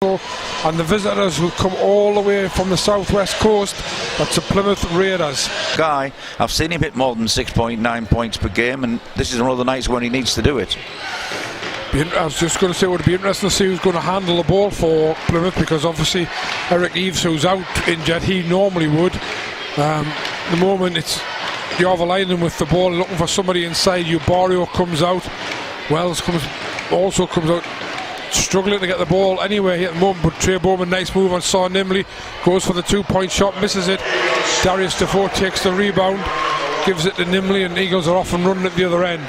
And the visitors who come all the way from the southwest coast, that's the Plymouth Raiders. Guy, I've seen him hit more than 6.9 points per game, and this is one of the nights when he needs to do it. I was just going to say it would be interesting to see who's going to handle the ball for Plymouth, because obviously Eric Eves, who's out injured, he normally would. The moment it's Järveläinen with the ball looking for somebody inside. Ubario comes out, Wells also comes out, struggling to get the ball anywhere here at the moment, but Trey Bowman, nice move on Saw Nimley, goes for the 2-point shot, misses it. Darius Defoe takes the rebound, gives it to Nimley, and Eagles are off and running at the other end.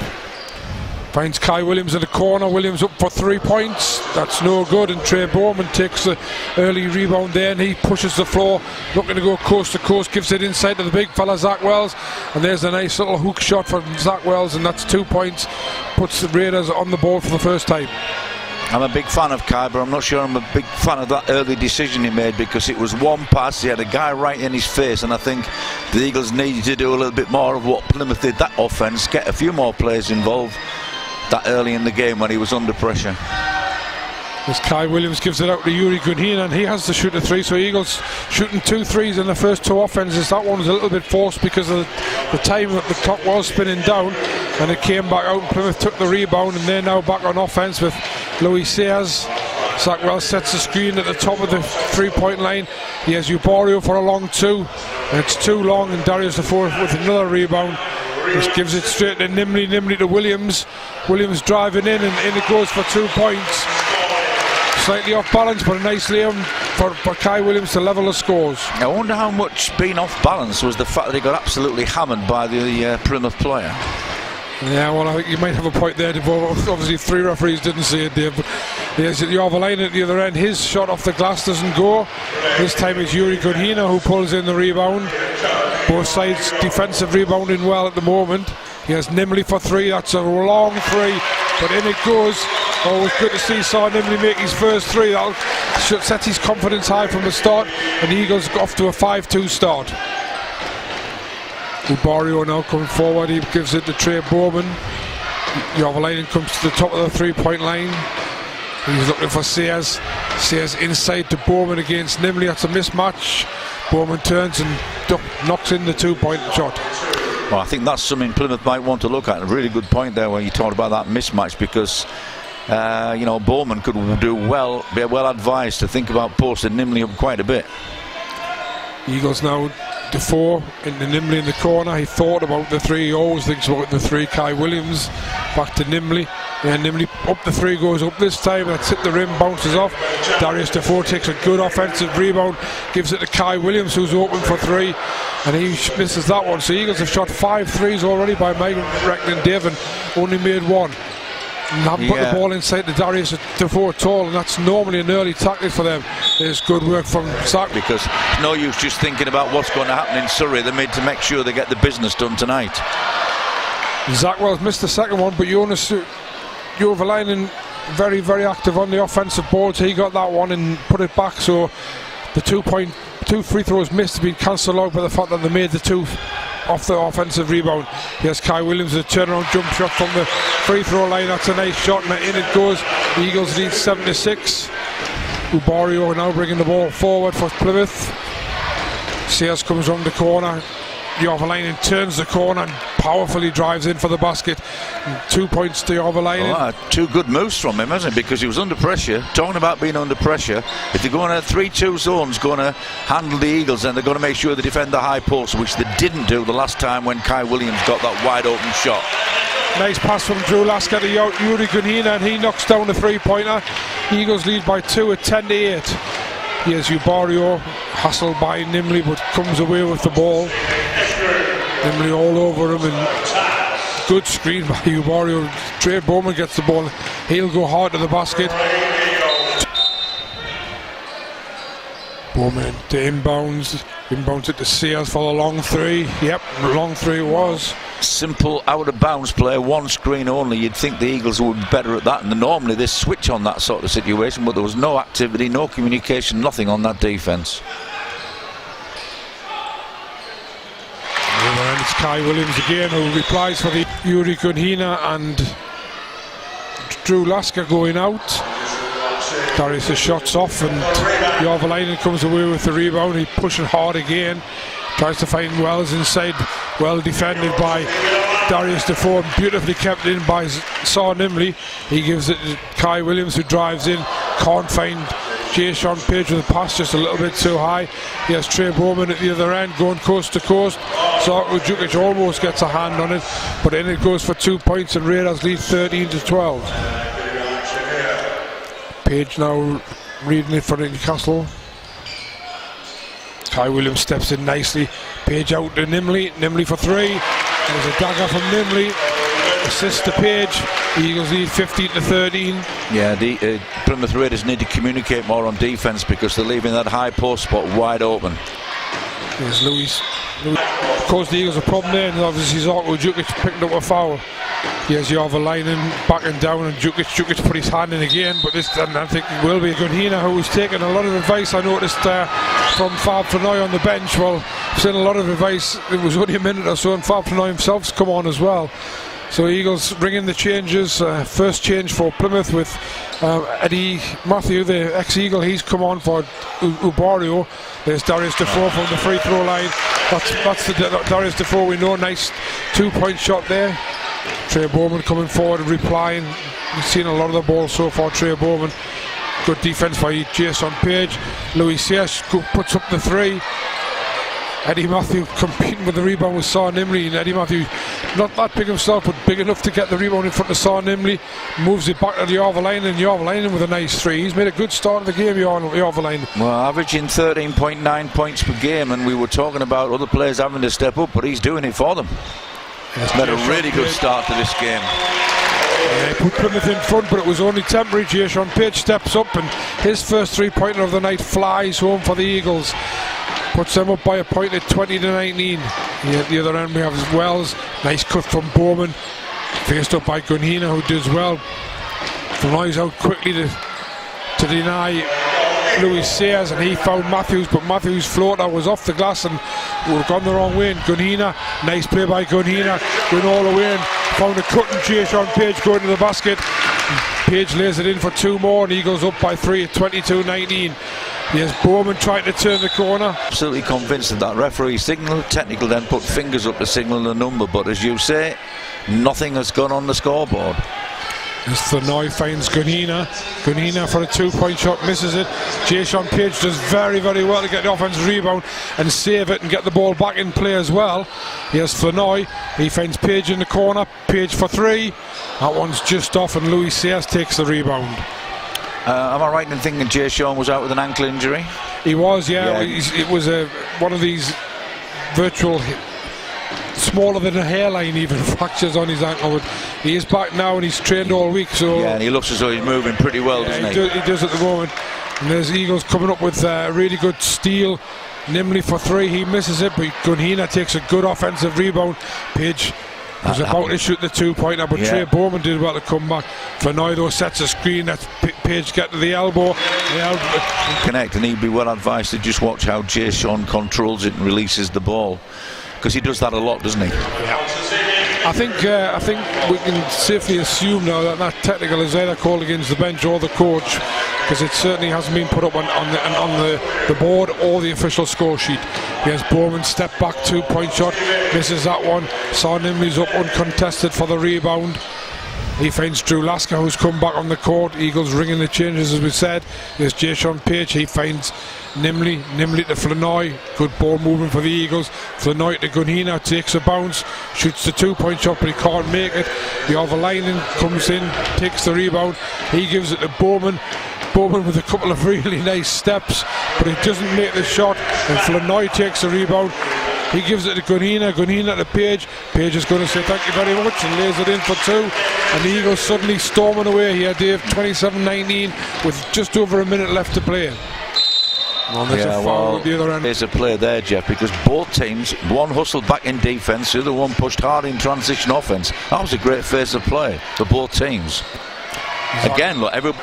Finds Kai Williams in the corner. Williams up for 3 points. That's no good, and Trey Bowman takes the early rebound there, and he pushes the floor, looking to go coast to coast, gives it inside to the big fella Zach Wells, and there's a nice little hook shot from Zach Wells, and that's 2 points, puts the Raiders on the board for the first time. I'm a big fan of Kai, but I'm not sure I'm a big fan of that early decision he made, because it was one pass, he had a guy right in his face, and I think the Eagles needed to do a little bit more of what Plymouth did, that offense, get a few more players involved that early in the game when he was under pressure. As Kai Williams gives it out to Yuri Gunhina, and he has to shoot a three, so Eagles shooting 2 threes in the first 2 offenses. That one was a little bit forced because of the time that the clock was spinning down, and it came back out, and Plymouth took the rebound, and they're now back on offense with Louis Sayers. Zach Wells sets the screen at the top of the 3-point line. He has Ubario for a long 2, and it's too long, and Darius Defoe with another rebound. Just gives it straight to Nimley to Williams. Williams driving in, and in it goes for 2 points. Slightly off balance, but a nice lay-in for Kai Williams to level the scores. I wonder how much being off balance was the fact that he got absolutely hammered by the Plymouth player. Yeah, well, I think you might have a point there. Obviously 3 referees didn't see it there, but there's Järveläinen at the other end. His shot off the glass doesn't go. This time it's Yuri Gunhina who pulls in the rebound. Both sides defensive rebounding well at the moment. He has Nimley for 3. That's a long 3, but in it goes. Always good to see Saw Nimley make his first 3. That'll set his confidence high from the start, and the Eagles go off to a 5-2 start. Ubario now coming forward. He gives it to Trey Bowman. Järveläinen comes to the top of the 3-point line. He's looking for Sayers. Sayers inside to Bowman against Nimley. That's a mismatch. Bowman turns and knocks in the 2-point shot. Well, I think that's something Plymouth might want to look at. A really good point there when you talked about that mismatch, because Bowman could be well advised to think about posting Nimley up quite a bit. Eagles now Defoe into Nimley in the corner. He thought about the 3. He always thinks about the 3. Kai Williams back to Nimley. And Nimley up the 3, goes up this time. That's hit the rim, bounces off. Darius Defoe takes a good offensive rebound, gives it to Kai Williams, who's open for 3, and he misses that one. So Eagles have shot 5 threes already by Mike Reckon and Dave, and only made 1. And haven't put the ball inside to Darius Defoe at all, and that's normally an early tactic for them. There's good work from Zach. Because no use just thinking about what's going to happen in Surrey. They need to make sure they get the business done tonight. Zach Wells missed the second one, but Joonas Järveläinen very, very active on the offensive boards. He got that one and put it back, so the 2 free throws missed have been cancelled out by the fact that they made the 2 off the offensive rebound. Here's Kai Williams, a turnaround jump shot from the free throw line. That's a nice shot, and in it goes. The Eagles lead 7-6. Ubario now bringing the ball forward for Plymouth. Sayers comes around the corner. Järveläinen turns the corner and powerfully drives in for the basket. And 2 points to Järveläinen. Oh, 2 good moves from him, hasn't it? Because he was under pressure. Talking about being under pressure, if they're going to 3-2 zones, going to handle the Eagles, and they're going to make sure they defend the high post, which they didn't do the last time when Kai Williams got that wide open shot. Nice pass from Drew Lasker to Yuri Gunhina, and he knocks down the 3-pointer. Eagles lead by 2 at 10-8. Here's Ubario, hassled by Nimley, but comes away with the ball. Nimley all over him, and good screen by Ubario. Trey Bowman gets the ball. He'll go hard to the basket. Bowman to inbounds it to Sayers for the long 3. Yep, long 3 it was. Simple out of bounds play, 1 screen only. You'd think the Eagles would be better at that, and normally they switch on that sort of situation, but there was no activity, no communication, nothing on that defense. And it's Kai Williams again who replies for the Yuri Gunhina, and Drew Lasker going out. Darius' shots off, and Järveläinen comes away with the rebound. He pushing hard again, tries to find Wells inside, well defended by Darius Defoe, beautifully kept in by Saw Nimley. He gives it to Kai Williams, who drives in, can't find Jay-Sean Page with a pass just a little bit too high. He has Trey Bowman at the other end going coast to coast. Žarko Đukić almost gets a hand on it, but in it goes for 2 points, and Raiders lead 13-12. Page now reading it for Newcastle. Kai Williams steps in nicely. Page out to Nimley for three. There's a dagger from Nimley. Assist to Page. Eagles lead 15-13. Yeah, the Plymouth Raiders need to communicate more on defence because they're leaving that high post spot wide open. There's Louis. Of course, the Eagles have a problem there, and obviously Žarko Đukić picked up a foul. Here's Järveläinen backing down, and Đukić put his hand in again, but this time I think it will be Gunhina, who's taken a lot of advice. I noticed from Fab Flanoy on the bench. Well, I've seen a lot of advice. It was only a minute or so, and Fab Flanoy himself's come on as well. So Eagles bring in the changes. First change for Plymouth with Eddie Matthew, the ex-Eagle. He's come on for Ubario. There's Darius Defoe from the free throw line. That's the Darius Defoe we know. Nice 2-point shot there. Trey Bowman coming forward and replying. We've seen a lot of the ball so far. Trey Bowman. Good defense by Jay-Sean Page. Louis Sears puts up the three. Eddie Matthew competing with the rebound with Saw Nimley, and Eddie Matthew not that big himself, but big enough to get the rebound in front of Saw Nimley. Moves it back to Järveläinen, and Järveläinen with a nice three. He's made a good start of the game, Järveläinen. Well, averaging 13.9 points per game, and we were talking about other players having to step up, but he's doing it for them. He's made a really good start to this game. Yeah, he put Plymouth in front, but it was only temporary. Jay-Sean Page steps up, and his first three-pointer of the night flies home for the Eagles. Puts them up by a point at 20-19. At the other end we have Wells. Nice cut from Bowman. Faced up by Gunhina, who does well. Flies out quickly to deny Louis Sears, and he found Matthews, but Matthews' floater was off the glass and would have gone the wrong way. And Gunhina, nice play by Gunhina, going all the way and found a cut, and Jay-Sean Page going to the basket. Page lays it in for two more, and Eagles up by 3 at 22-19. Yes, Bowman trying to turn the corner. Absolutely convinced of that referee signal. Technical then put fingers up to signal the number, but as you say, nothing has gone on the scoreboard. As Flanoy finds Gunhina. Gunhina for a 2-point shot, misses it. Jay-Sean Page does very, very well to get the offensive rebound and save it and get the ball back in play as well. Here's Flanoy. He finds Page in the corner. Page for three. That one's just off, and Louis Sears takes the rebound. Am I right in thinking Jay-Sean was out with an ankle injury? He was, yeah. It was one of these virtual, smaller than a hairline even, fractures on his ankle. But he is back now, and he's trained all week. So yeah, and he looks as though he's moving pretty well, doesn't he? He does at the moment. And there's Eagles coming up with a really good steal. Nimley for three, he misses it, but Gunhina takes a good offensive rebound. Page was about to shoot the 2-pointer, but Trey Bowman did well to come back. Flanoy though sets a screen, that's Page get to the elbow. Connect, and he'd be well advised to just watch how Jay-Sean controls it and releases the ball, because he does that a lot, doesn't he? Yeah. I think we can safely assume now that technical is either called against the bench or the coach, because it certainly hasn't been put up on the board or the official score sheet. Here's Bowman, step back 2-point shot, misses that one. Saw Nimley's up uncontested for the rebound. He finds Drew Lasker, who's come back on the court. Eagles ringing the changes, as we said. There's Jay-Sean Page. He finds Nimley to Flanoy. Good ball moving for the Eagles. Flanoy to Gunhina, takes a bounce, shoots the 2-point shot, but he can't make it. Järveläinen comes in, takes the rebound. He gives it to Bowman. Bowman with a couple of really nice steps, but he doesn't make the shot, and Flanoy takes the rebound. He gives it to Gunhina to Page. Page is going to say thank you very much and lays it in for two. And the Eagles suddenly storming away here, Dave, 27-19 with just over a minute left to play. And there's a foul at the other end. There's a play there, Jeff, because both teams, one hustled back in defence, the other one pushed hard in transition offence. That was a great phase of play for both teams. Exactly. Again, look,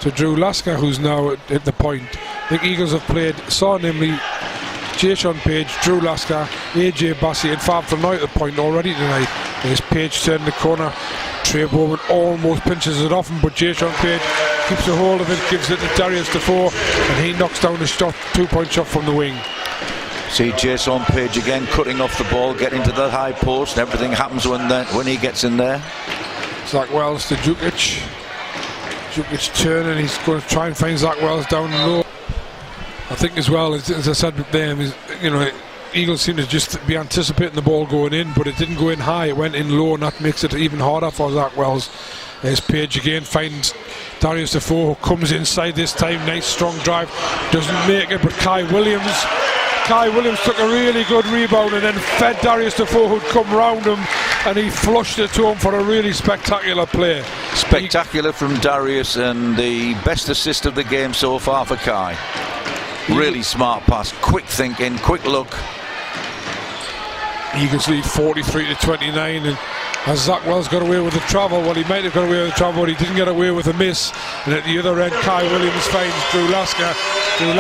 to Drew Lasker, who's now at the point. The Eagles have played Saw Nimley, Jay-Sean Page, Drew Lasker, AJ Bassey and Fab Flanoy at the point already tonight. There's Page turning the corner. Trey Bowman almost pinches it off him, but Jay-Sean Page keeps a hold of it, gives it to Darius Defoe, and he knocks down the shot, 2-point shot from the wing. See Jason Page again cutting off the ball, getting to the high post. Everything happens when he gets in there. Zach Wells to Djukic. Djukic turning, he's going to try and find Zach Wells down low. I think as well, as I said with them, Eagles seem to just be anticipating the ball going in, but it didn't go in high, it went in low, and that makes it even harder for Zach Wells. There's Page again, finds Darius Defoe, who comes inside this time, nice strong drive, doesn't make it, but Kai Williams took a really good rebound and then fed Darius Defoe, who'd come round him, and he flushed it to him for a really spectacular play. Spectacular from Darius, and the best assist of the game so far for Kai. Really smart pass, quick thinking, quick look. Eagles lead 43-29, and has Zach Wells got away with the travel? Well, he might have got away with the travel, but he didn't get away with a miss. And at the other end, Kai Williams finds Drew Lasker. In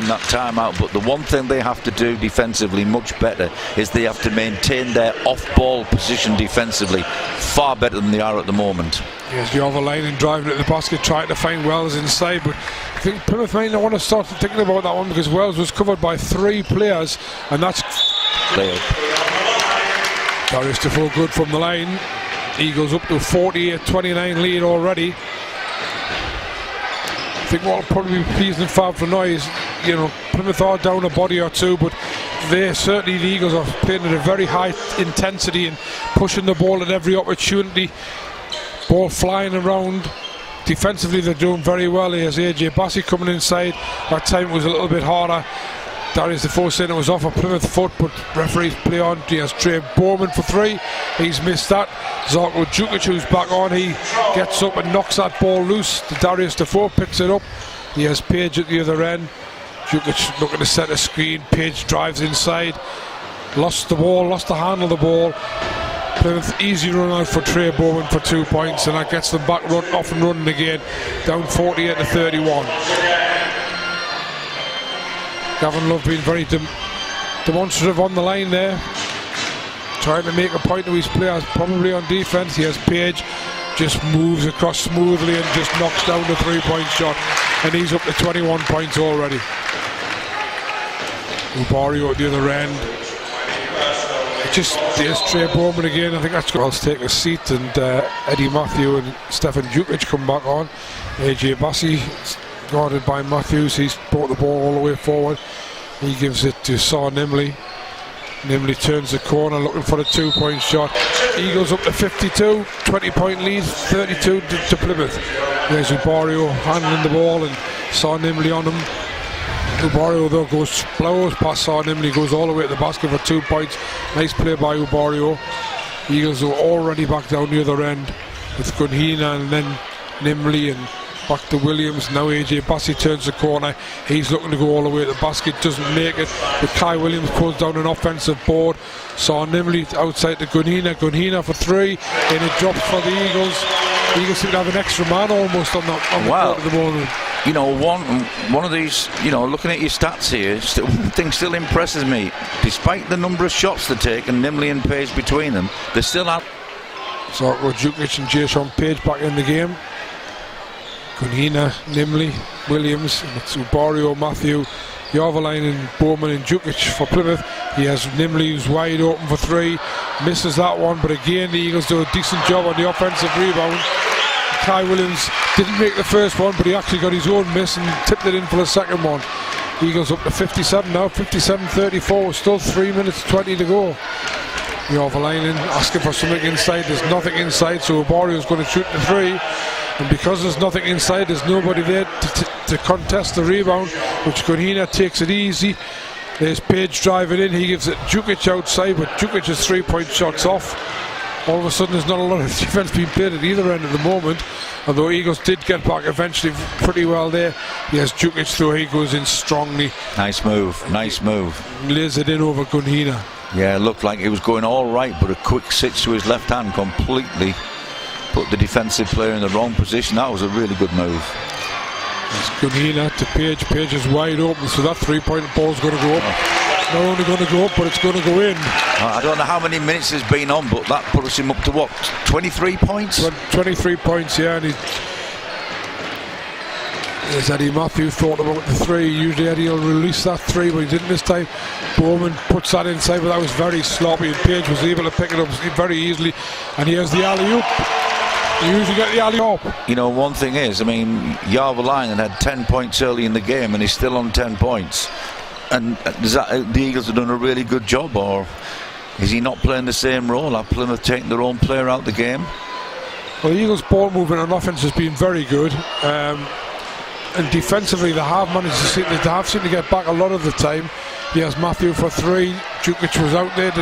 that timeout, but the one thing they have to do defensively much better is they have to maintain their off-ball position defensively far better than they are at the moment. Here's Järveläinen driving at the basket, trying to find Wells inside, but I think Plymouth might not want to start thinking about that one because Wells was covered by 3 players, and that's Darius Defoe good from the line. Eagles up to 48-29 lead already. I think what will probably be pleasing for now is, Plymouth are down a body or two, but the Eagles are playing at a very high intensity and pushing the ball at every opportunity. Ball flying around. Defensively they're doing very well. Here's AJ Bassey coming inside. That time it was a little bit harder. Darius Defoe saying it was off a Plymouth foot, but referees play on. He has Trey Bowman for 3. He's missed that. Zarko Djukic, who's back on, he gets up and knocks that ball loose. Darius Defoe picks it up. He has Page at the other end. Djukic looking to set a screen. Page drives inside. Lost the ball, lost the handle of the ball. Plymouth easy run out for Trey Bowman for 2 points, and that gets them back off and running again, down 48-31. Gavin Love being very demonstrative on the line there, trying to make a point to his players, probably on defense. He has Page, just moves across smoothly and just knocks down the 3-point shot, and he's up to 21 points already. Ubario at the other end. There's Trey Bowman again. I think that's going to take a seat, and Eddie Matthew and Stefan Djukic come back on. AJ Bassey guarded by Matthews. He's brought the ball all the way forward. He gives it to Saw Nimley. Nimley turns the corner looking for a 2-point shot. Eagles up to 52, 20-point lead, 32 to Plymouth. There's Ubario handling the ball and Saw Nimley on him. Ubario though blows past Saw Nimley, goes all the way to the basket for 2 points. Nice play by Ubario. Eagles are already back down the other end with Gunhina and then Nimley and back to Williams. Now AJ Bassey turns the corner. He's looking to go all the way to the basket, doesn't make it, but Kai Williams pulls down an offensive board. Saw Nimley outside to Gunhina for 3, and it drops for the Eagles. The Eagles seem to have an extra man almost on the court at the moment. One of these, looking at your stats here, one thing still impresses me. Despite the number of shots they take and Nimley and Page between them, they still have. So Djukic and Jason Page back in the game. Gunhina, Nimley, Williams, and it's Ubario, Matthew, Järveläinen, Bowman and Djukic for Plymouth. He has Nimley who's wide open for 3, misses that one, but again the Eagles do a decent job on the offensive rebound. Kai Williams didn't make the first one, but he actually got his own miss and tipped it in for the second one. Eagles up to 57 now, 57-34, still 3 minutes 20 to go. Järveläinen asking for something inside, there's nothing inside, so Ubario's going to shoot the 3. And because there's nothing inside, there's nobody there to contest the rebound, which Gunhina takes it easy. There's Page driving in, he gives it Djukic outside, but Djukic's 3-point shots off. All of a sudden there's not a lot of defence being played at either end at the moment, although Eagles did get back eventually pretty well there. He has Djukic through, he goes in strongly. Nice move. Lays it in over Gunhina. Yeah, it looked like it was going all right, but a quick switch to his left hand completely put the defensive player in the wrong position. That was a really good move. It's Gunhina to Page. Page is wide open, so that 3-point ball's going to go up. Not only going to go up, but it's going to go in. I don't know how many minutes he's been on, but that puts him up to what, 23 points? 23 points, yeah. And As Eddie Matthews thought about the three. Usually Eddie will release that three, but he didn't this time. Bowman puts that inside, but that was very sloppy, and Page was able to pick it up very easily. And here's the alley-oop. You usually get the alley-oop. You know, one thing is, I mean, Järveläinen had 10 points early in the game, and he's still on 10 points. And the Eagles have done a really good job, or is he not playing the same role? Have Plymouth taken their own player out the game? Well, the Eagles' ball movement on offense has been very good. And defensively they have managed to seem to get back a lot of the time. Here's Matthew for three. Jukic was out there.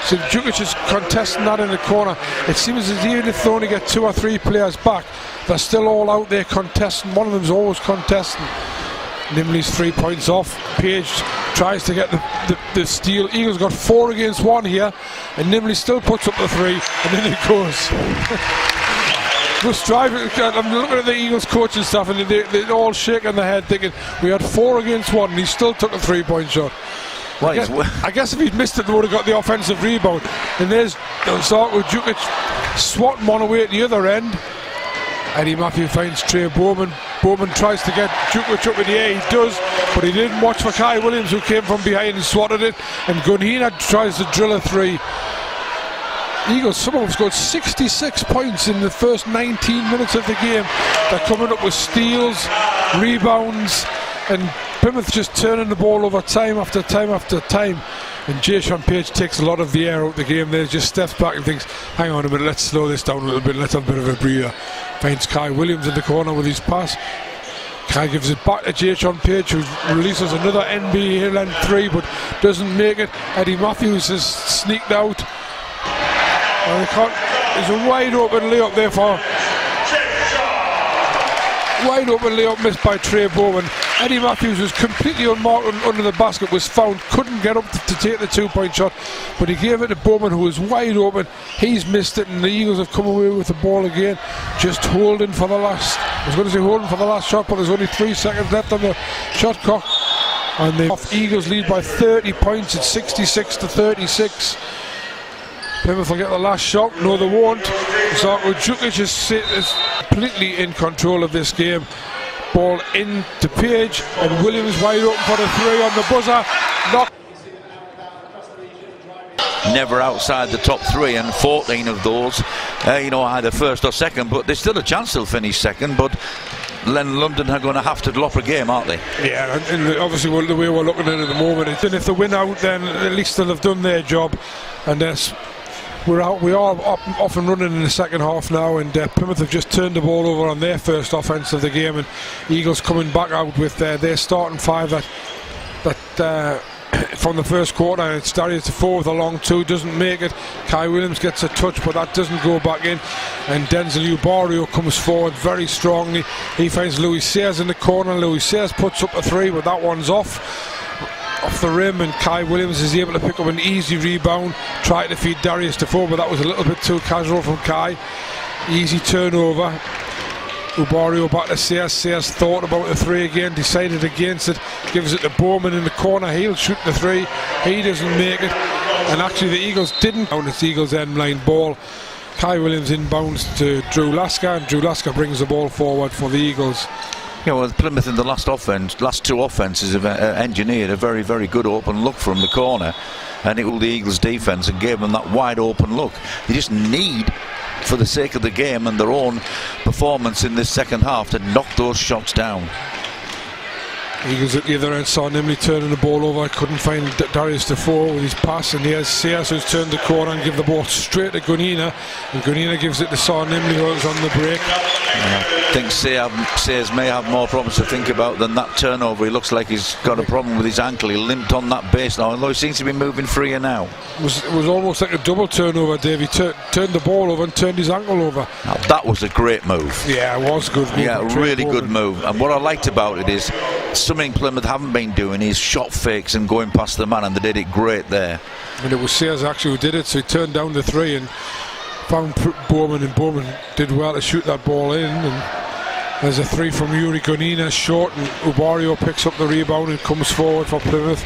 So Jukic is contesting that in the corner. It seems as even if they only get 2 or 3 players back, they're still all out there contesting. One of them's always contesting. Nimley's 3 points off. Page tries to get the steal. Eagles got 4 against 1 here, and Nimley still puts up the 3, and then it goes. Just driving. I'm looking at the Eagles coaching staff, and they're all shaking their head thinking we had 4 against 1 and he still took a 3-point shot. I guess if he'd missed it they would have got the offensive rebound. And there's Zarko Jukic swatting one away at the other end. Eddie Matthew finds Trey Bowman. Bowman tries to get Jukic up in the air. He does, but he didn't watch for Kai Williams, who came from behind and swatted it. And Gunhina tries to drill a 3. Eagles, some of them scored 66 points in the first 19 minutes of the game. They're coming up with steals, rebounds, and Plymouth just turning the ball over time after time after time. And Jason Page takes a lot of the air out of the game there, just steps back and thinks, hang on a minute, let's slow this down a little bit, let's have a bit of a breather. Finds Kai Williams in the corner with his pass. Kai gives it back to Jason Page, who releases another NBA length 3 but doesn't make it. Eddie Matthews has sneaked out. There's a wide open layup there wide open layup missed by Trey Bowman. Eddie Matthews was completely unmarked under the basket, was found, couldn't get up to take the 2-point shot, but he gave it to Bowman, who was wide open. He's missed it, and the Eagles have come away with the ball again, just holding for the last, I was going to say holding for the last shot, but there's only 3 seconds left on the shot clock, and the Eagles lead by 30 points at 66-36. Plymouth will get the last shot. No, they won't. Zarko Jukic is completely in control of this game. Ball into Page, and Williams wide open for the 3 on the buzzer. Never outside the top 3, and 14 of those, either first or second. But there's still a chance they'll finish second. But London are going to have to drop a game, aren't they? Yeah, and obviously the way we're looking at it at the moment, and if they win out, then at least they'll have done their job. And we are off and running in the second half now, and Plymouth have just turned the ball over on their first offense of the game, and Eagles coming back out with their starting 5 that from the first quarter. And it's Darius Defoe with a long 2, doesn't make it. Kai Williams gets a touch, but that doesn't go back in, and Denzel Ubario comes forward very strongly. He finds Louis Sayers in the corner. Louis Sayers puts up a 3, but that one's off the rim, and Kai Williams is able to pick up an easy rebound, try to feed Darius Defoe, but that was a little bit too casual from Kai. Easy turnover. Ubario back to Sayers. Sayers thought about the 3 again, decided against it, gives it to Bowman in the corner. He'll shoot the 3, he doesn't make it, and actually the Eagles didn't. It's Eagles end line ball. Kai Williams inbounds to Drew Lasker, and Drew Lasker brings the ball forward for the Eagles. Plymouth in the last 2 offences have engineered a very, very good open look from the corner, and it was the Eagles' defence and gave them that wide open look. They just need, for the sake of the game and their own performance in this second half, to knock those shots down. Eagles at the other end saw Nimley turning the ball over, couldn't find Darius Defoe with his pass, and here's Sayers, who's turned the corner and give the ball straight to Gunhina, and Gunhina gives it to Saw Nimley, who was on the break. I think Sayers may have more problems to think about than that turnover. He looks like he's got a problem with his ankle. He limped on that base now, although he seems to be moving freer now. It was almost like a double turnover, Dave. He turned the ball over and turned his ankle over. Now, that was a great move. Yeah, it was good. Yeah, really good move. And what I liked about it is something Plymouth haven't been doing is shot fakes and going past the man, and they did it great there. And it was Sayers actually who did it, so he turned down the 3 and found Bowman, and Bowman did well to shoot that ball in. And there's a 3 from Yuri Gunhina, short, and Ubario picks up the rebound and comes forward for Plymouth.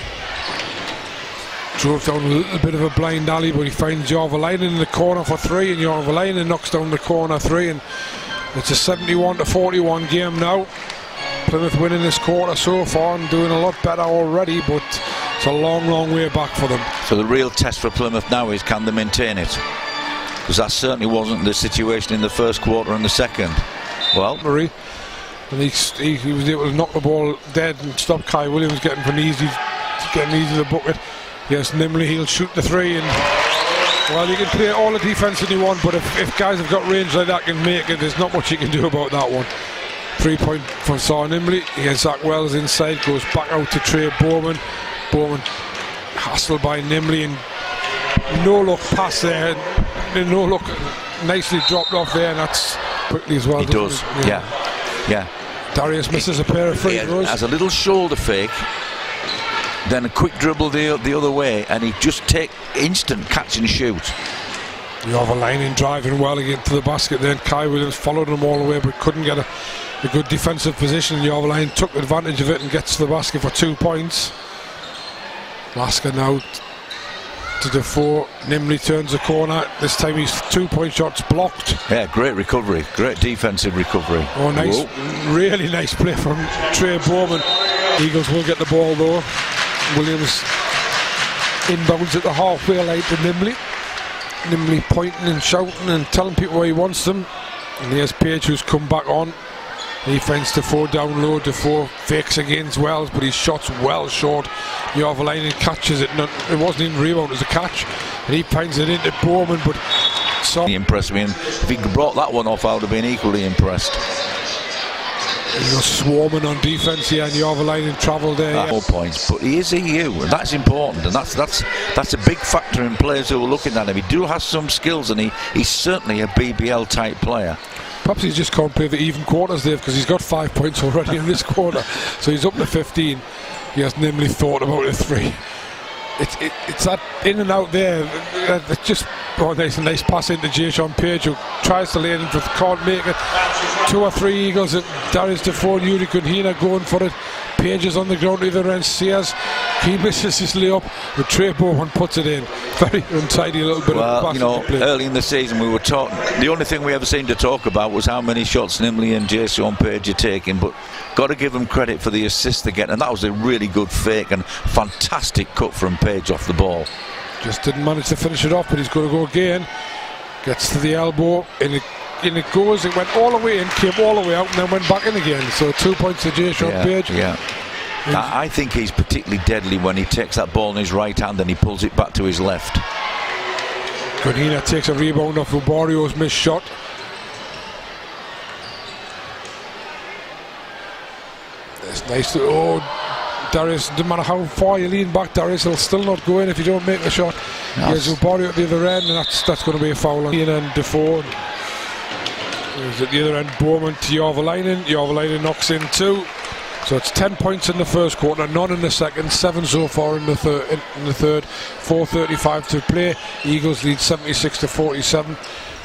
Drove down a little bit of a blind alley, but he finds Järveläinen in the corner for 3, and Järveläinen knocks down the corner 3, and it's a 71-41 game now. Plymouth winning this quarter so far and doing a lot better already, but it's a long, long way back for them. So the real test for Plymouth now is, can they maintain it? Because that certainly wasn't the situation in the first quarter and the second. Well, Marie, and he was able to knock the ball dead and stop Kai Williams getting easy to the bucket. Yes, Nimley, he'll shoot the three, and well, you can play all the defence that you want, but if guys have got range like that can make it, there's not much you can do about that one. 3 point for Saw Nimley. Here's Zach Wells inside, goes back out to Trey Bowman. Bowman hassled by Nimley, and no look pass there. No look, nicely dropped off there, and that's quickly as well. He does, yeah. Darius misses a pair of free throws. Has a little shoulder fake, then a quick dribble the other way, and he just take instant catch and shoot. Järveläinen driving well again to the basket. Then Kai Williams followed him all the way, but couldn't get a good defensive position. Järveläinen took advantage of it and gets to the basket for 2 points. Lasker now to Defoe. Nimley turns the corner. This time his 2 point shots blocked. Yeah, great recovery, great defensive recovery. Oh, nice. Whoa. Really nice play from Trey Bowman. Eagles will get the ball though. Williams inbounds at the halfway line to Nimley. Nimley pointing and shouting and telling people where he wants them. And here's Page, who's come back on. He finds Defoe down low. Defoe fakes against Wells, but his shot's well short. Järveläinen catches it. It wasn't even a rebound, it was a catch. And he finds it into Bowman, but he impressed me. And if he brought that one off, I would have been equally impressed. You're swarming on defence here, and Järveläinen travelled there. 4 points, but he is EU, and that's important, and that's a big factor in players who are looking at him. He do have some skills, and he's certainly a BBL type player. Perhaps he just can't play the even quarters there, because he's got 5 points already in this quarter, so he's up to 15. He has namely thought about a three. It's that in and out there. It's just there's a nice pass into Jason Page, who tries to lay it in, but can't make it. 2 or 3 Eagles. Darius Defoe and Yuri Kunhina going for it. Page is on the ground either end. Sears, he misses his layup, but Trey Bowman puts it in. Very untidy little bit of pass. Well, early in the season we were talking. The only thing we ever seemed to talk about was how many shots Nimley and Jason Page are taking, but got to give them credit for the assist they get, and that was a really good fake and fantastic cut from Page off the ball. Just didn't manage to finish it off, but he's going to go again. Gets to the elbow, and it goes. It went all the way in, came all the way out, and then went back in again. So 2 points to Jason Page. Yeah. I think he's particularly deadly when he takes that ball in his right hand and he pulls it back to his left. Kunhina takes a rebound off Ubario's missed shot. It's nice to. Darius, no matter how far you lean back, Darius will still not go in if you don't make the shot. There's Ubario at the other end, and that's going to be a foul on Ian and Defoe. There's at the other end Bowman to Järveläinen. Järveläinen knocks in 2. So it's 10 points in the first quarter, none in the second, 7 so far in the third. 4:35 to play. Eagles lead 76-47.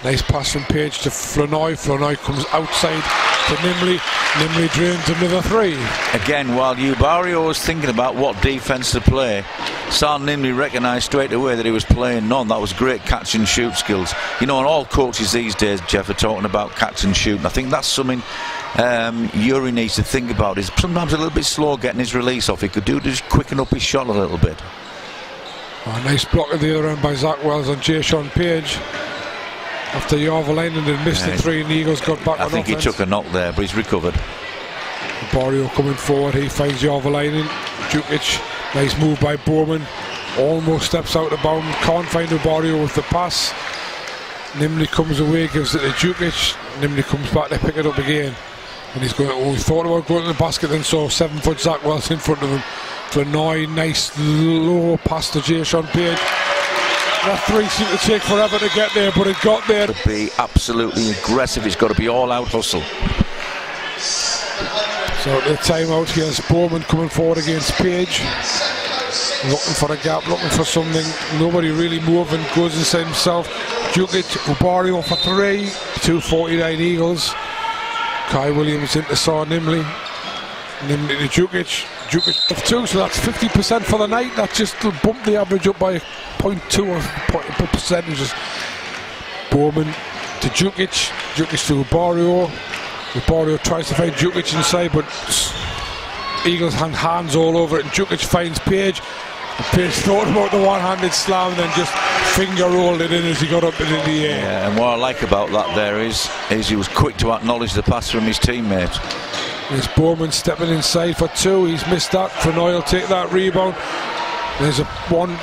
Nice pass from Page to Flournoy. Flournoy comes outside to Nimley. Nimley drains another 3. Again, while Ubario was thinking about what defence to play, San Nimley recognised straight away that he was playing none. That was great catch and shoot skills. And all coaches these days, Jeff, are talking about catch and shoot. And I think that's something Yuri needs to think about. He's sometimes a little bit slow getting his release off. He could do to just quicken up his shot a little bit. A nice block at the other end by Zach Wells on Jason Page. After Järveläinen had missed the 3 and the Eagles got back on offense. I think he took a knock there, but he's recovered. Barrio coming forward, he finds Järveläinen. Jukic, nice move by Bowman. Almost steps out of bounds, can't find Barrio with the pass. Nimley comes away, gives it to Jukic. Nimley comes back to pick it up again. And he's going. He thought about going to the basket, then saw 7-foot Zach Wells in front of him. Flournoy, nice low pass to Jason Page. That 3 seemed to take forever to get there, but it got there. To be absolutely aggressive, it's got to be all-out hustle. So the timeout here is Bowman coming forward against Page, looking for a gap, looking for something. Nobody really moving, goes inside himself. Jukic, Ubario for 3. 2:49 Eagles. Kai Williams into Saw Nimley. Nimley to Jukic. Jukic of 2, so that's 50% for the night. That just will bump the average up by 0.2 of percentages. Bowman to Jukic. Jukic to Ubario. Borio tries to find Djukic inside, but Eagles hands all over it, and Djukic finds Page. And Page thought about the one-handed slam and then just finger rolled it in as he got up into the air. Yeah, and what I like about that there is he was quick to acknowledge the pass from his teammate. There's Bowman stepping inside for 2. He's missed that. Frenoy will take that rebound. There's a one.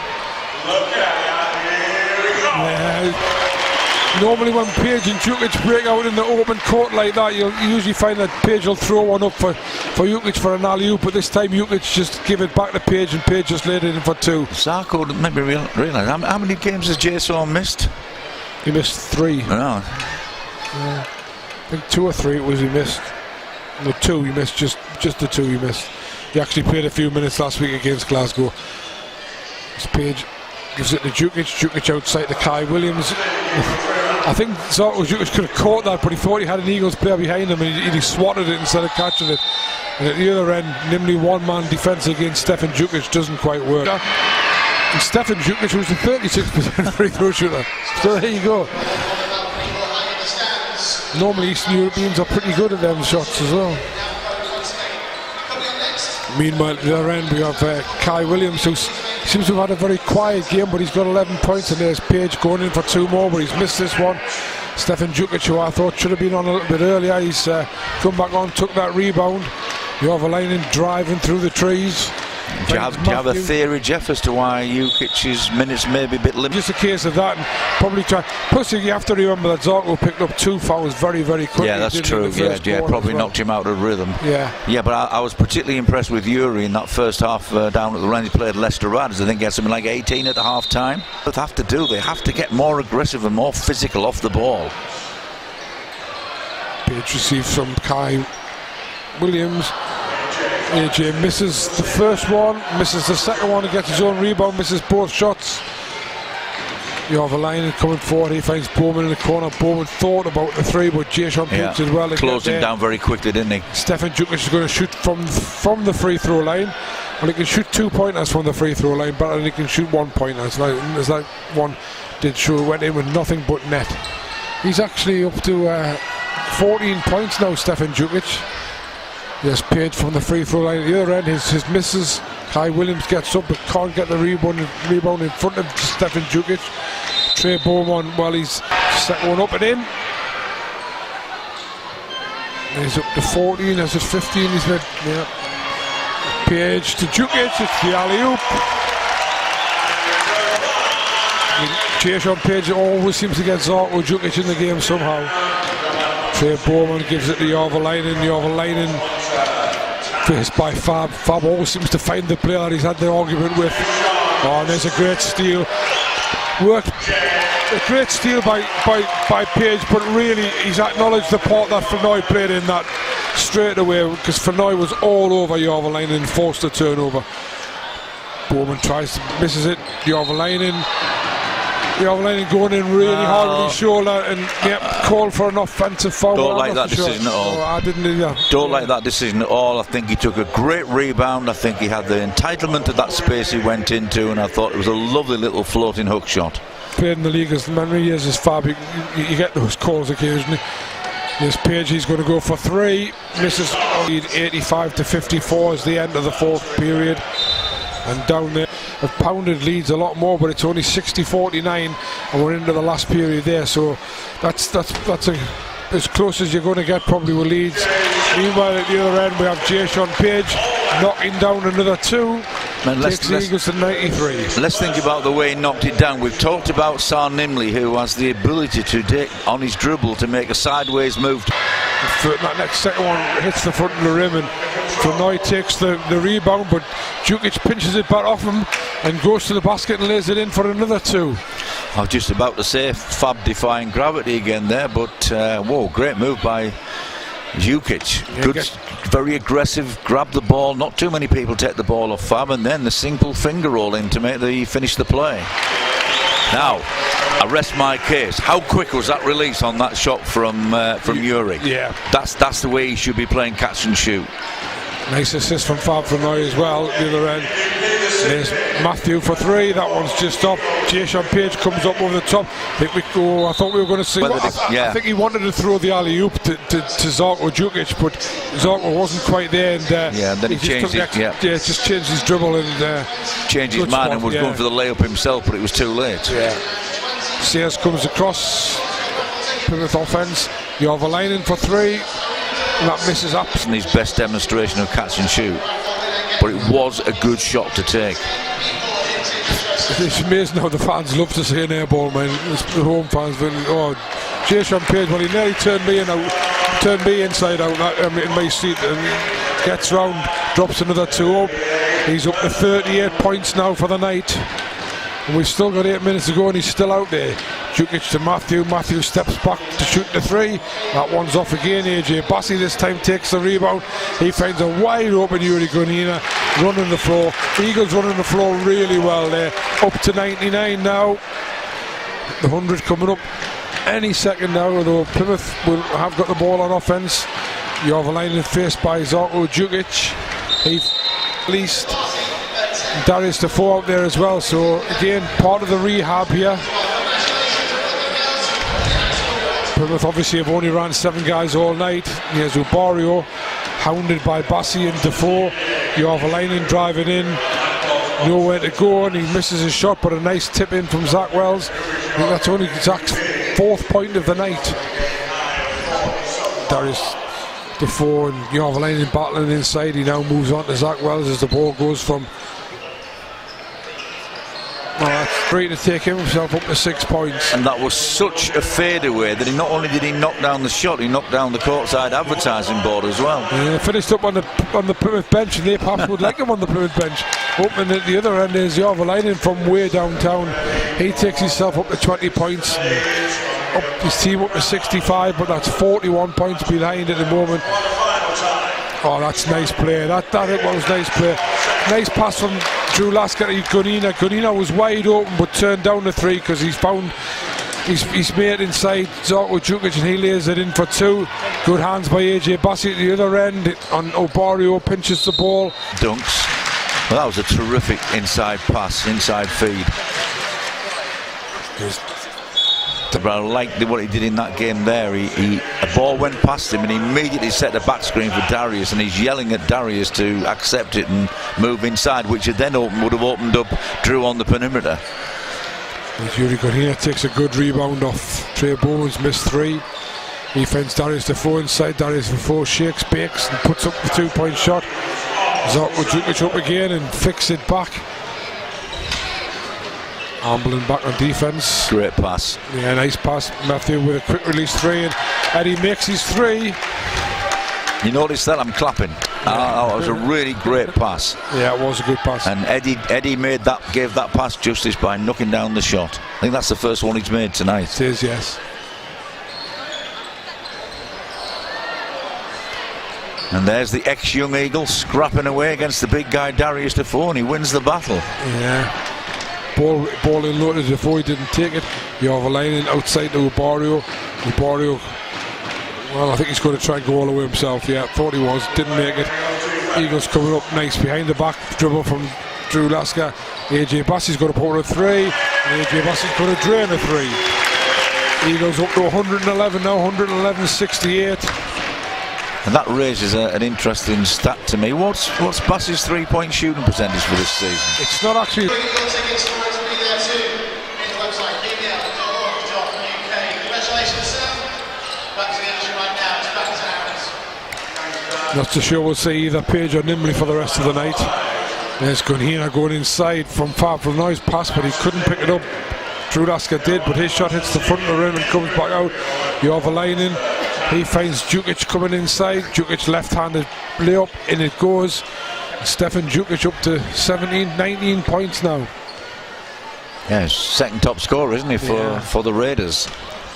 Normally when Page and Djukic break out in the open court like that, you'll usually find that Page will throw one up for Djukic for an alley-oop, but this time Djukic just give it back to Page, and Page just laid it in for 2. Zarko didn't maybe realise how many games has Jason missed? He missed 3. No. I think 2 or 3 it was he missed. No, 2 he missed, just the 2 he missed. He actually played a few minutes last week against Glasgow. This Page gives it to Djukic outside to Kai Williams. I think Zarko Djukic could have caught that, but he thought he had an Eagles player behind him, and he swatted it instead of catching it. And at the other end, namely one-man defence against Stefan Djukic doesn't quite work. And Stefan Djukic was the 36% free throw shooter. So there you go. Normally Eastern Europeans are pretty good at them shots as well. Meanwhile, at the other end we have Kai Williams, who seems to have had a very quiet game, but he's got 11 points, and there's Page going in for 2 more, but he's missed this one. Stefan Djukic, who I thought should have been on a little bit earlier, he's come back on, took that rebound. Järveläinen driving through the trees. Do you have a theory, Jeff, as to why Jukic's minutes may be a bit limited? Just a case of that, and probably try. Plus, you have to remember that Zarko picked up 2 fouls very, very quickly. Yeah, that's true. Yeah, probably knocked him out of rhythm. Yeah, but I was particularly impressed with Yuri in that first half down at the Rand. He played Leicester Rads. I think he had something like 18 at the half time. What they have to do, they have to get more aggressive and more physical off the ball. Page receives from Kai Williams. AJ misses the first one, misses the second one, he gets his own rebound, misses both shots. Järveläinen coming forward, he finds Bowman in the corner. Bowman thought about the 3, but Jason Page as well. Closed him down very quickly, didn't he? Stefan Djukic is going to shoot from the free throw line. Well, he can shoot 2-pointers from the free throw line, but he can shoot 1-pointer. As that one did show, went in with nothing but net. He's actually up to 14 points now, Stefan Djukic. Yes, Page from the free throw line at the other end. His misses. Kai Williams gets up but can't get the rebound in front of Stefan Djukic. Trey Bowman, well, he's second one up and in. He's up to 14, as his 15 he's made. Yeah. Page to Djukic, it's the alley-oop. Jason Page always seems to get Zarko Djukic in the game somehow. Trey Bowman gives it to Järveläinen. Järveläinen faced by Fab. Fab always seems to find the player that he's had the argument with. Oh, and there's a great steal. A great steal by Page, but really he's acknowledged the part that Frenoy played in that straight away, because Frenoy was all over Järveläinen and forced a turnover. Bowman misses it. Järveläinen going in really hard with his shoulder and called for an offensive foul. Don't like that decision at all. I didn't either. Don't like that decision at all. I think he took a great rebound. I think he had the entitlement to that space he went into, and I thought it was a lovely little floating hook shot. Played in the league as many years as Fab. You get those calls occasionally. This Page, he's going to go for 3. Misses. 85-54 is the end of the 4th period. And down there have pounded leads a lot more, but it's only 60-49 and we're into the last period there, so that's as close as you're going to get probably with Leeds. Meanwhile at the other end we have Jason Page knocking down another 2. Takes the Eagles to 93. Let's think about the way he knocked it down. We've talked about Sar Nimley, who has the ability to take on his dribble to make a sideways move. That next second one hits the front of the rim, and Frenoy takes the rebound, but Djukic pinches it back off him and goes to the basket and lays it in for another 2. I was just about to say Fab defying gravity again there, but whoa, great move by Djukic. Good, very aggressive, grab the ball. Not too many people take the ball off Fab, and then the simple finger roll in to finish the play. Now, I rest my case. How quick was that release on that shot from Yuri? Yeah, that's the way he should be playing catch and shoot. Nice assist from Fab Frenoy as well at the other end. There's Matthew for 3. That one's just up. Jason Page comes up over the top. I thought we were going to see. I think he wanted to throw the alley-oop to Zarko Djukic, but Zarko wasn't quite there. And and then he changed it. Just changed his dribble and changed his mind and was going for the layup himself, but it was too late. Sears comes across. Plymouth offense. Järveläinen for 3. And that misses up. And his best demonstration of catch and shoot, but it was a good shot to take. It's amazing how the fans love to see an air ball, man. The home fans, Jason Page, well, he nearly turned me inside out in my seat, and gets round, drops another 2 up. He's up to 38 points now for the night. And we've still got 8 minutes to go, and he's still out there. Djukic to Matthew. Matthew steps back to shoot the 3. That one's off again. AJ Bassi this time takes the rebound. He finds a wide open Yuri Gunina running the floor. Eagles running the floor really well there. Up to 99 now. The 100 coming up any second now, although Plymouth will have got the ball on offense. Järveläinen faced by Zarko Djukic. He least. Darius Defoe out there as well, so again part of the rehab here. Plymouth obviously have only ran 7 guys all night. Here's Ubario, hounded by Bassi and Defoe. Järveläinen driving in, nowhere to go, and he misses his shot, but a nice tip in from Zach Wells. I think that's only Zach's 4th point of the night. Darius Defoe and Järveläinen battling inside. He now moves on to Zach Wells as the ball goes from 3 to take himself up to 6 points. And that was such a fadeaway that not only did he knock down the shot, he knocked down the courtside advertising board as well. Yeah, finished up on the Plymouth bench, and they perhaps would like him on the Plymouth bench. Opening at the other end is Järveläinen from way downtown. He takes himself up to 20 points. Up his team up to 65, but that's 41 points behind at the moment. Oh, that's nice play. That was nice play. Nice pass from Drew Lasker to Gunina. Gunina was wide open but turned down the 3 because he's found his mate inside Zarko Djukic, and he lays it in for 2. Good hands by AJ Bassi at the other end. On Ubario pinches the ball. Dunks. Well, that was a terrific inside pass, inside feed. But I liked what he did in that game there. A ball went past him and he immediately set the back screen for Darius, and he's yelling at Darius to accept it and move inside, which would have opened up Drew on the perimeter. Yuri Gunina takes a good rebound off Trey Bowman's missed 3. He finds Darius Defoe inside. Darius Defoe shakes, bakes and puts up the 2-point shot. Zarko Djukic up again and fix it back. Ambling back on defense. Great pass. Yeah, nice pass. Matthew with a quick release 3, and Eddie makes his 3. You notice that? I'm clapping. That was a really great pass. Yeah, it was a good pass. And Eddie gave that pass justice by knocking down the shot. I think that's the first one he's made tonight. It is, yes. And there's the ex-Young Eagle scrapping away against the big guy Darius Defoe, and he wins the battle. Yeah. Ball in low to Defoe, he didn't take it. Järveläinen outside to Ubario. Well, I think he's going to try and go all the way himself. Yeah, thought he was, didn't make it. Eagles coming up nice behind the back dribble from Drew Lasker. AJ Bassi's going to put a 3, and AJ Bassi's going to drain a 3. Eagles up to 111 now, 111-68. And that raises an interesting stat to me. What's Bassi's 3-point shooting percentage for this season? It's not actually. Not too sure we'll see either Page or Nimley for the rest of the night. There's Gunina going inside from far from noise pass, but he couldn't pick it up. Drew Lasker did, but his shot hits the front of the rim and comes back out. Järveläinen, he finds Djukic coming inside. Djukic left-handed layup, in it goes. Stefan Djukic up to 19 points now. Yeah, second top scorer, isn't he, for the Raiders?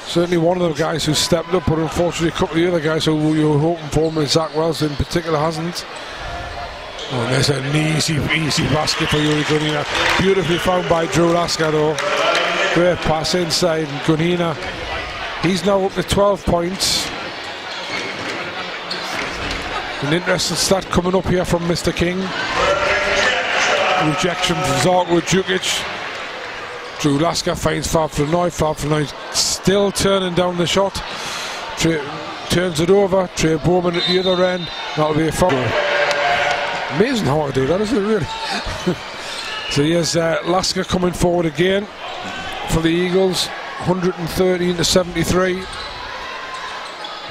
Certainly one of the guys who stepped up, but unfortunately a couple of the other guys who you were hoping for, Zach Wells in particular, hasn't. Oh, there's an easy basket for Yuri Gunina. Beautifully found by Drew Lasker though. Great pass inside, and Gunina, he's now up to 12 points. An interesting stat coming up here from Mr. King. rejection from Zarko Djukic. Drew Lasker finds Fab still turning down the shot. Turns it over. Trey Bowman at the other end. That'll be a foul. Amazing how I do that, isn't it, really? So here's Lasker coming forward again for the Eagles. 113-73.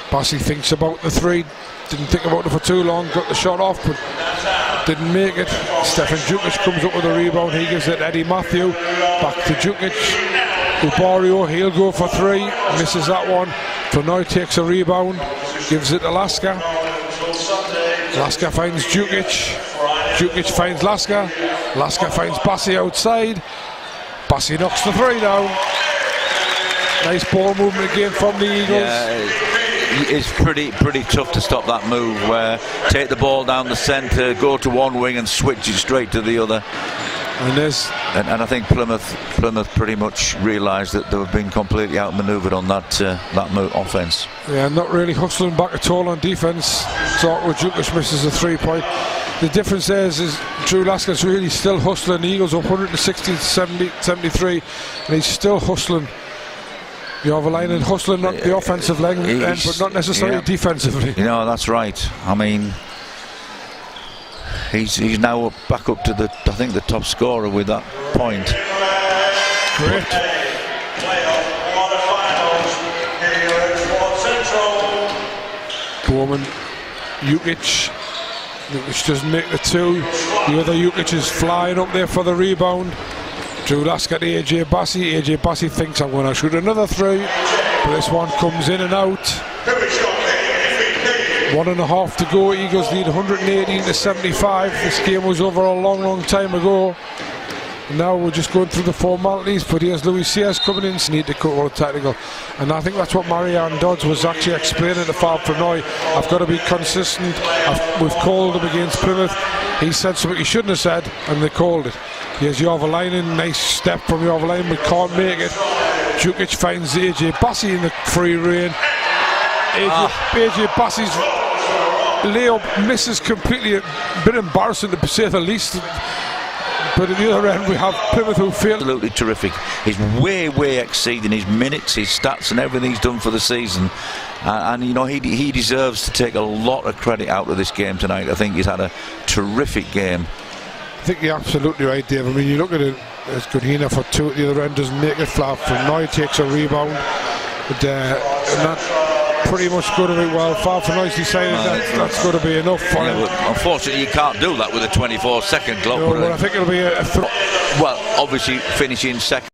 Bassey thinks about the three. Didn't think about it for too long. Got the shot off, but didn't make it. Stefan Djukic comes up with a rebound. He gives it Eddie Matthew. Back to Djukic. Ubario, he'll go for three. Misses that one. Flournoy takes a rebound. Gives it to Lasker. Lasker finds Djukic. Djukic finds Lasker. Lasker finds Bassey outside. Bassey knocks the three down. Nice ball movement again from the Eagles. Yeah, it's pretty tough to stop that move where take the ball down the centre, go to one wing and switch it straight to the other. And I think Plymouth pretty much realised that they were being completely outmanoeuvred on that offence. Yeah, not really hustling back at all on defence. Zarko Djukic misses a 3-point. The difference there is Drew Lasker's really still hustling. The Eagles up 160-73, and he's still hustling. Järveläinen hustling on the offensive end, but not necessarily defensively. You know, that's right. I mean, he's now back up to I think the top scorer with that point. Great. Bowman, Djukic doesn't make the two. The other Djukic is flying up there for the rebound. Drew Lasker to AJ Bassey. AJ Bassey thinks I'm going to shoot another three, but this one comes in and out. 1.5 to go. Eagles lead 118-75. This game was over a long time ago. Now we're just going through the formalities, but here's Louis Sears coming in. Need to cut all technical, and I think that's what Marianne Dodds was actually explaining to Fab Flournoy. I've got to be consistent. We've called him against Plymouth. He said something he shouldn't have said, and they called it. Here's Järveläinen, nice step from Järveläinen, but can't make it. Djukic finds AJ Bassey in the free rein. AJ Bassey's layup misses completely. A bit embarrassing to say the least. But at the other end we have Plymouth who failed. Absolutely terrific. He's way exceeding his minutes, his stats and everything he's done for the season. And you know, he deserves to take a lot of credit out of this game tonight. I think he's had a terrific game. I think you're absolutely right, Dave. I mean, you look at it, it's Godina for two at the other end, doesn't make it. Flat Flournoy takes a rebound, but and that pretty much going to be well. Far from Noise decided that's going to be enough for him. Unfortunately, you can't do that with a 24-second clock. No, but I think it'll be a well, obviously finishing second.